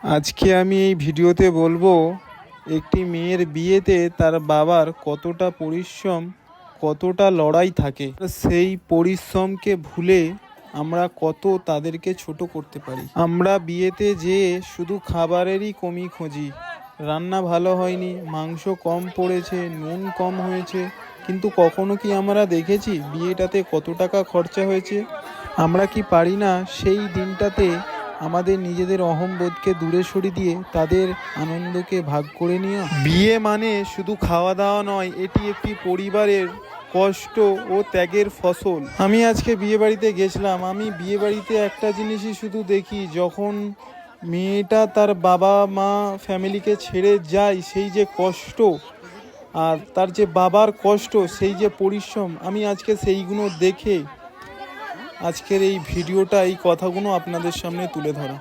আজকে আমি এই ভিডিওতে বলবো একটি মেয়ের বিয়েতে তার বাবার কতটা পরিশ্রম, কতটা লড়াই থাকে। সেই পরিশ্রমকে ভুলে আমরা কত তাদেরকে ছোট করতে পারি। আমরা বিয়েতে যেয়ে শুধু খাবারেরই কমি খুঁজি, রান্না ভালো হয়নি, মাংস কম পড়েছে, নুন কম হয়েছে, কিন্তু কখনো কি আমরা দেখেছি বিয়েটাতে কত টাকা খরচা হয়েছে? আমরা কি পারি না সেই দিনটাতে আমাদের নিজেদের অহংবোধকে দূরে সরিয়ে দিয়ে তাদের আনন্দকে ভাগ করে নিও? বিয়ে মানে শুধু খাওয়া দাওয়া নয়, এটি একটি পরিবারের কষ্ট ও ত্যাগের ফসল। আমি আজকে বিয়ে বাড়িতে গেছিলাম। আমি বিয়ে বাড়িতে একটা জিনিসই শুধু দেখি, যখন মেয়েটা তার বাবা মা ফ্যামিলিকে ছেড়ে যায়, সেই যে কষ্ট আর তার যে বাবার কষ্ট, সেই যে পরিশ্রম, আমি আজকে সেইগুলো দেখে আজকের এই ভিডিওটা, এই কথাগুলো আপনাদের সামনে তুলে ধরা।